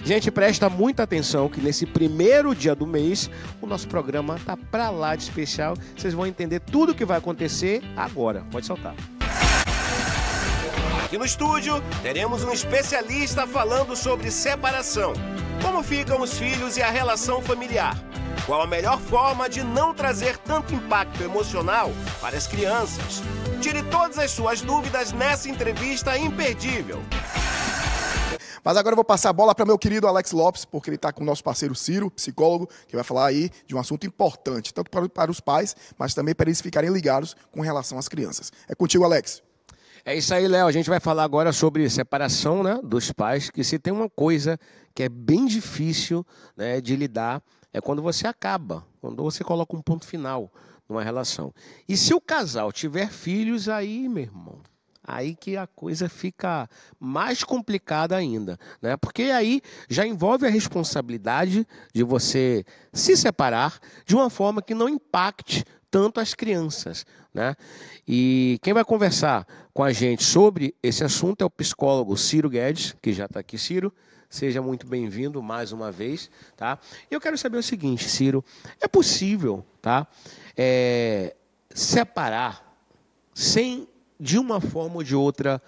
Gente, presta muita atenção que nesse primeiro dia do mês, o nosso programa tá pra lá de especial. Vocês vão entender tudo o que vai acontecer agora. Pode soltar. Aqui no estúdio, teremos um especialista falando sobre separação. Como ficam os filhos e a relação familiar? Qual a melhor forma de não trazer tanto impacto emocional para as crianças? Tire todas as suas dúvidas nessa entrevista imperdível. Mas agora eu vou passar a bola para meu querido Alex Lopes, porque ele está com o nosso parceiro Ciro, psicólogo, que vai falar aí de um assunto importante, tanto para os pais, mas também para eles ficarem ligados com relação às crianças. É contigo, Alex. É isso aí, Léo. A gente vai falar agora sobre separação, né, dos pais, que se tem uma coisa que é bem difícil, né, de lidar, é quando você acaba, quando você coloca um ponto final numa relação. E se o casal tiver filhos, aí, meu irmão, aí que a coisa fica mais complicada ainda, né? Porque aí já envolve a responsabilidade de você se separar de uma forma que não impacte tanto as crianças, né? E quem vai conversar com a gente sobre esse assunto é o psicólogo Ciro Guedes, que já está aqui. Ciro, seja muito bem-vindo mais uma vez, tá? Eu quero saber o seguinte, Ciro, é possível, tá, separar sem, de uma forma ou de outra,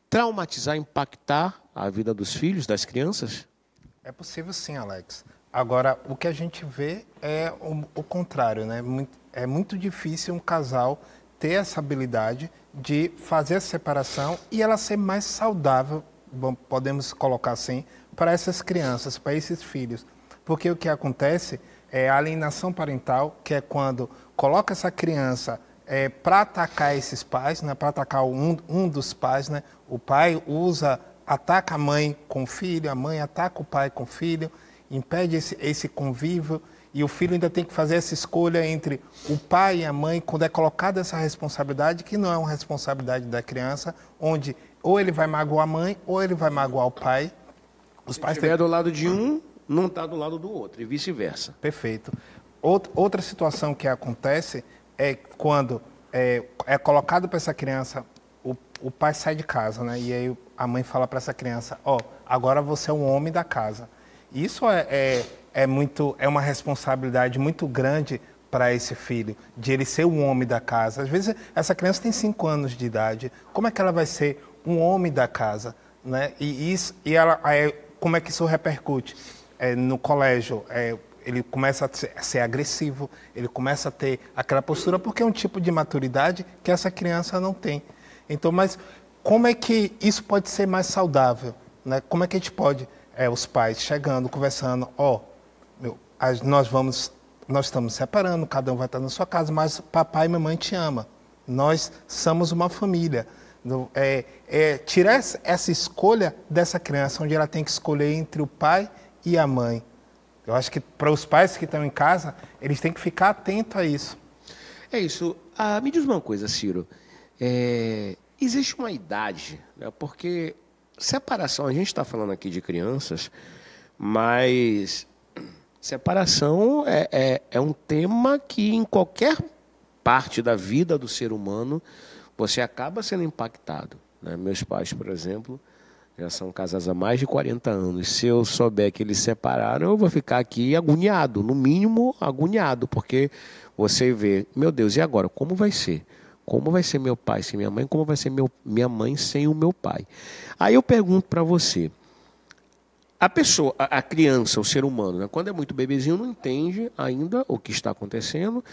traumatizar, impactar a vida dos filhos, das crianças? É possível sim, Alex. Agora, o que a gente vê é o contrário, né? É muito difícil um casal ter essa habilidade de fazer a separação e ela ser mais saudável, podemos colocar assim, para essas crianças, para esses filhos. Porque o que acontece é a alienação parental, que é quando coloca essa criança para atacar esses pais, né? Para atacar um dos pais, né? O pai ataca a mãe com o filho, a mãe ataca o pai com o filho, impede esse convívio, e o filho ainda tem que fazer essa escolha entre o pai e a mãe, quando é colocada essa responsabilidade, que não é uma responsabilidade da criança, onde ou ele vai magoar a mãe, ou ele vai magoar o pai. Se estiver do lado de um, não está do lado do outro, e vice-versa. Perfeito. Outra situação que acontece é quando é colocado para essa criança, o pai sai de casa, né? E aí a mãe fala para essa criança, agora você é um homem da casa. Isso é uma responsabilidade muito grande para esse filho, de ele ser um homem da casa. Às vezes, essa criança tem 5 anos de idade. Como é que ela vai ser um homem da casa, né? Como é que isso repercute? No colégio, ele começa a ser agressivo, ele começa a ter aquela postura, porque é um tipo de maturidade que essa criança não tem. Então, mas como é que isso pode ser mais saudável, né? Como é que a gente pode... os pais chegando, conversando, nós estamos separando, cada um vai estar na sua casa, mas papai e mamãe te ama. Nós somos uma família. Tirar essa escolha dessa criança, onde ela tem que escolher entre o pai e a mãe. Eu acho que para os pais que estão em casa, eles têm que ficar atentos a isso. É isso. Me diz uma coisa, Ciro. Existe uma idade, né? Porque separação, a gente está falando aqui de crianças, mas separação é um tema que em qualquer parte da vida do ser humano você acaba sendo impactado, né? Meus pais, por exemplo, já são casados há mais de 40 anos. Se eu souber que eles se separaram, eu vou ficar aqui agoniado, no mínimo agoniado, porque você vê, meu Deus, e agora? Como vai ser? Como vai ser meu pai sem minha mãe? Como vai ser minha mãe sem o meu pai? Aí eu pergunto para você, a pessoa, a criança, o ser humano, né, quando é muito bebezinho, não entende ainda o que está acontecendo.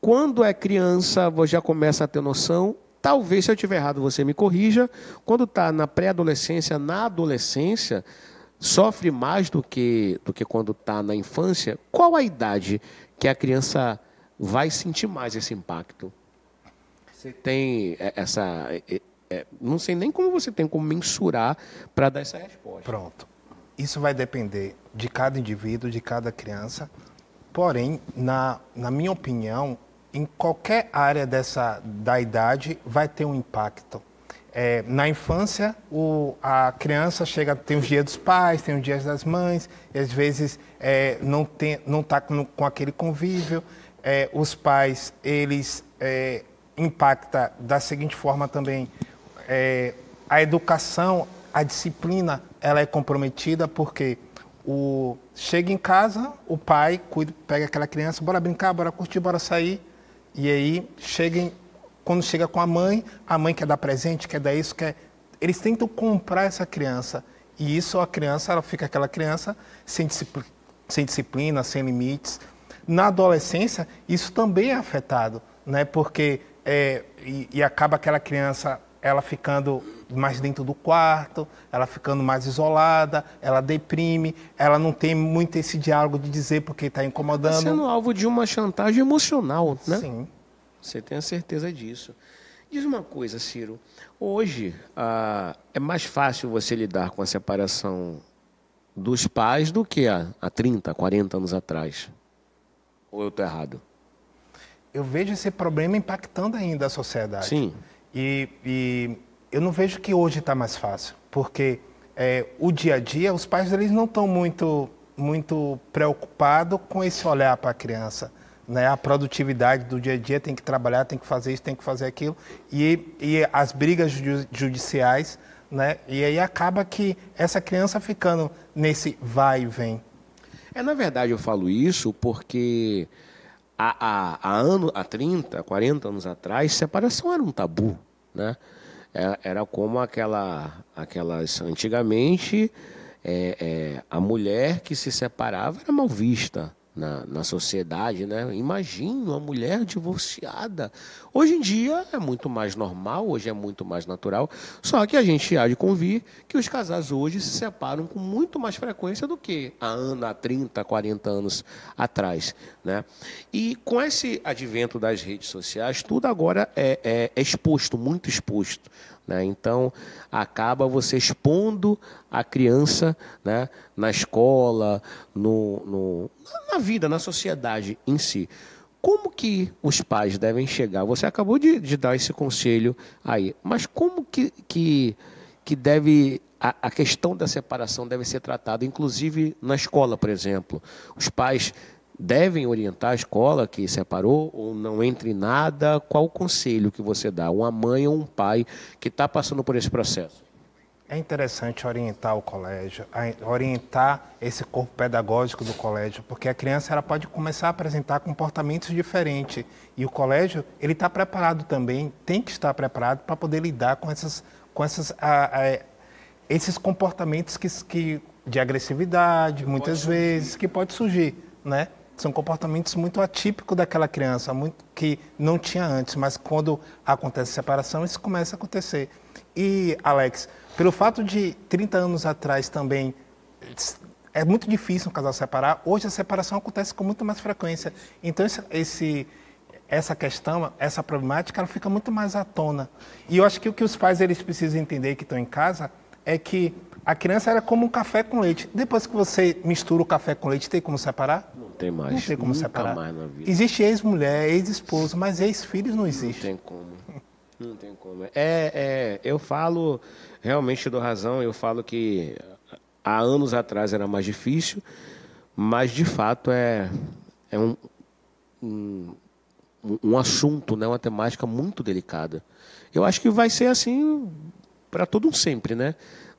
Quando é criança, já começa a ter noção. Talvez, se eu estiver errado, você me corrija. Quando está na pré-adolescência, na adolescência, sofre mais do que quando está na infância. Qual a idade que a criança vai sentir mais esse impacto? Você tem essa... não sei nem como você tem como mensurar para dar essa resposta. Pronto. Isso vai depender de cada indivíduo, de cada criança. Porém, na minha opinião, em qualquer área da idade vai ter um impacto. Na infância, a criança tem os dias dos pais, tem os dias das mães, e às vezes não está com aquele convívio. Os pais, eles impactam da seguinte forma também, a educação, a disciplina ela é comprometida porque chega em casa, o pai pega aquela criança, bora brincar, bora curtir, bora sair. E aí, quando chega com a mãe quer dar presente, quer dar isso, eles tentam comprar essa criança. E isso, a criança, ela fica aquela criança sem disciplina, sem limites. Na adolescência, isso também é afetado, né? Porque acaba aquela criança, ela ficando mais dentro do quarto, ela ficando mais isolada, ela deprime, ela não tem muito esse diálogo de dizer porque está incomodando. Está sendo alvo de uma chantagem emocional, né? Sim. Você tem a certeza disso. Diz uma coisa, Ciro. Hoje, é mais fácil você lidar com a separação dos pais do que há 30, 40 anos atrás. Ou eu estou errado? Eu vejo esse problema impactando ainda a sociedade. Sim. E eu não vejo que hoje está mais fácil, porque o dia a dia, os pais eles não estão muito preocupados com esse olhar para a criança. Né? A produtividade do dia a dia tem que trabalhar, tem que fazer isso, tem que fazer aquilo. E as brigas judiciais, né? E aí acaba que essa criança ficando nesse vai e vem. Na verdade, eu falo isso porque há 30, 40 anos atrás, separação era um tabu, né? Era como aquelas antigamente, a mulher que se separava era mal vista na sociedade, né? Imagina uma mulher divorciada. Hoje em dia é muito mais normal, hoje é muito mais natural, só que a gente há de convir que os casais hoje se separam com muito mais frequência do que há 30, 40 anos atrás, né? E com esse advento das redes sociais, tudo agora é exposto, muito exposto, né? Então, acaba você expondo a criança, né, na escola, na vida, na sociedade em si. Como que os pais devem chegar? Você acabou de dar esse conselho aí, mas como que deve... A questão da separação deve ser tratada, inclusive na escola, por exemplo. Os pais devem orientar a escola que separou ou não entre em nada? Qual o conselho que você dá? Uma mãe ou um pai que está passando por esse processo? É interessante orientar o colégio, orientar esse corpo pedagógico do colégio, porque a criança ela pode começar a apresentar comportamentos diferentes. E o colégio ele está preparado também, tem que estar preparado para poder lidar com esses comportamentos de agressividade, muitas vezes, que pode surgir, né? São comportamentos muito atípicos daquela criança, que não tinha antes, mas quando acontece a separação, isso começa a acontecer. E, Alex, pelo fato de 30 anos atrás também, é muito difícil um casal separar, hoje a separação acontece com muito mais frequência. Então, essa questão, essa problemática, ela fica muito mais à tona. E eu acho que o que os pais eles precisam entender que estão em casa é que a criança era como um café com leite. Depois que você mistura o café com leite, tem como separar? Não tem mais. Não tem como Nunca separar. mais na vida. Existe ex-mulher, ex-esposo, mas ex-filhos não existe. Não tem como. Não tem como. Eu falo, realmente dou razão, eu falo que há anos atrás era mais difícil, mas de fato é um assunto, né, uma temática muito delicada. Eu acho que vai ser assim para todo um sempre, né?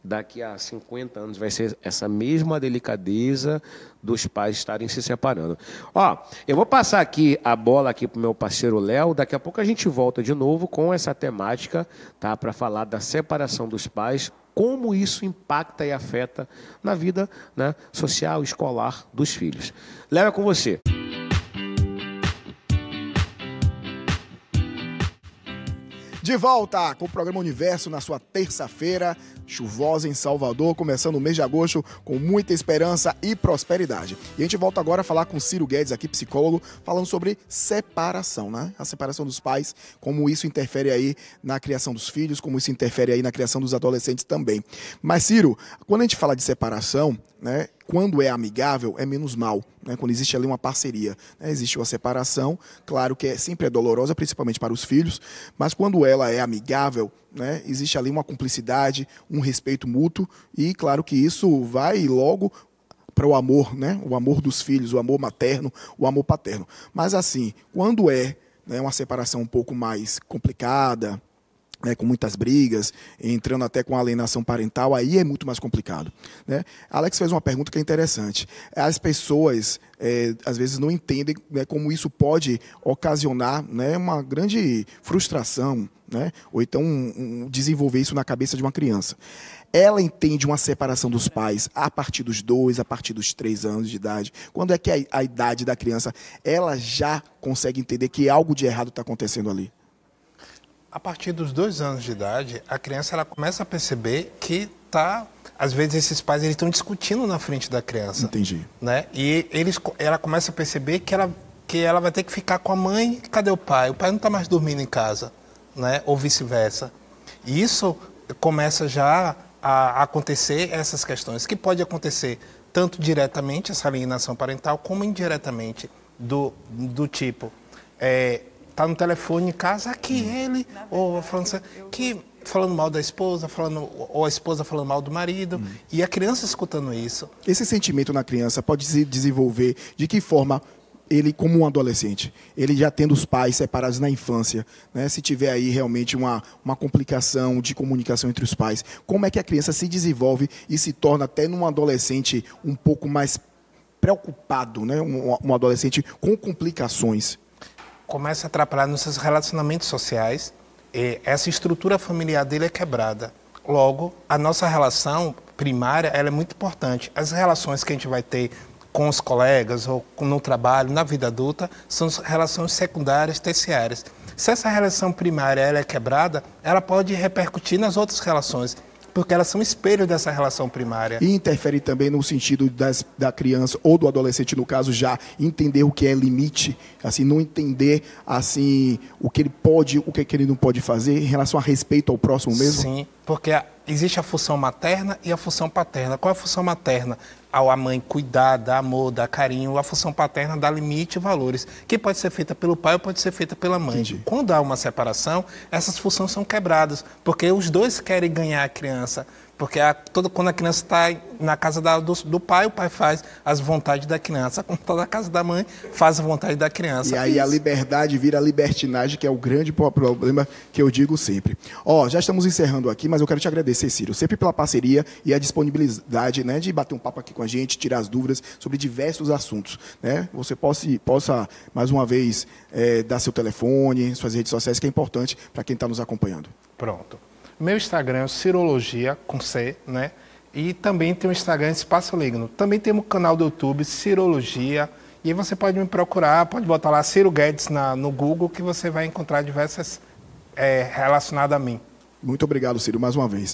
Daqui a 50 anos vai ser essa mesma delicadeza dos pais estarem se separando. Ó, eu vou passar aqui a bola aqui para o meu parceiro Léo, daqui a pouco a gente volta de novo com essa temática, tá? Para falar da separação dos pais, como isso impacta e afeta na vida, né, social, escolar dos filhos. Léo, é com você. De volta com o programa Universo na sua terça-feira, chuvosa em Salvador, começando o mês de agosto com muita esperança e prosperidade. E a gente volta agora a falar com Ciro Guedes, aqui psicólogo, falando sobre separação, né? A separação dos pais, como isso interfere aí na criação dos filhos, como isso interfere aí na criação dos adolescentes também. Mas, Ciro, quando a gente fala de separação, né, quando é amigável, é menos mal, né? Quando existe ali uma parceria, né? Existe uma separação, claro que sempre é dolorosa, principalmente para os filhos, mas quando ela é amigável, né, existe ali uma cumplicidade, um respeito mútuo e claro que isso vai logo para o amor, né? O amor dos filhos, o amor materno, o amor paterno. Mas assim, quando é, né, uma separação um pouco mais complicada, né, com muitas brigas, entrando até com alienação parental, aí é muito mais complicado, né? Alex fez uma pergunta que é interessante. As pessoas, às vezes, não entendem, né, como isso pode ocasionar, né, uma grande frustração, né, ou então desenvolver isso na cabeça de uma criança. Ela entende uma separação dos pais a partir dos 2, a partir dos 3 anos de idade. Quando é que a idade da criança, ela já consegue entender que algo de errado está acontecendo ali? A partir dos 2 anos de idade, a criança ela começa a perceber que às vezes esses pais estão discutindo na frente da criança. Entendi. Né? E ela começa a perceber que ela vai ter que ficar com a mãe, cadê o pai? O pai não está mais dormindo em casa, né? Ou vice-versa. E isso começa já a acontecer essas questões, que pode acontecer tanto diretamente, essa alienação parental, como indiretamente, do tipo... Tá no telefone em casa, aqui ele, ou falando mal da esposa, ou a esposa falando mal do marido, e a criança escutando isso. Esse sentimento na criança pode se desenvolver de que forma ele, como um adolescente, ele já tendo os pais separados na infância, né? Se tiver aí realmente uma complicação de comunicação entre os pais, como é que a criança se desenvolve e se torna até num adolescente um pouco mais preocupado, né? Um adolescente com complicações? Começa a atrapalhar nos seus relacionamentos sociais, e essa estrutura familiar dele é quebrada. Logo, a nossa relação primária ela é muito importante. As relações que a gente vai ter com os colegas, ou no trabalho, na vida adulta, são relações secundárias, terciárias. Se essa relação primária ela é quebrada, ela pode repercutir nas outras relações, porque elas são espelho dessa relação primária. E interfere também no sentido da criança ou do adolescente, no caso, já entender o que é limite, assim, não entender assim o que ele pode, o que ele não pode fazer em relação a respeito ao próximo mesmo? Sim, porque existe a função materna e a função paterna. Qual é a função materna? A mãe cuidar, dar amor, dar carinho. A função paterna dá limite e valores, que pode ser feita pelo pai ou pode ser feita pela mãe. Entendi. Quando há uma separação, essas funções são quebradas, porque os dois querem ganhar a criança. Porque quando a criança está na casa do pai, o pai faz as vontades da criança. Quando está na casa da mãe, faz a vontade da criança. E aí a liberdade vira a libertinagem, que é o grande problema que eu digo sempre. Já estamos encerrando aqui, mas eu quero te agradecer, Ciro, sempre pela parceria e a disponibilidade, né, de bater um papo aqui com a gente, tirar as dúvidas sobre diversos assuntos, né? Você possa mais uma vez, dar seu telefone, suas redes sociais, que é importante para quem está nos acompanhando. Pronto. Meu Instagram é Cirologia, com C, né? E também tem o Instagram Espaço Ligno. Também temos o canal do YouTube, Cirologia. E aí você pode me procurar, pode botar lá Ciro Guedes no Google, que você vai encontrar diversas relacionadas a mim. Muito obrigado, Ciro, mais uma vez.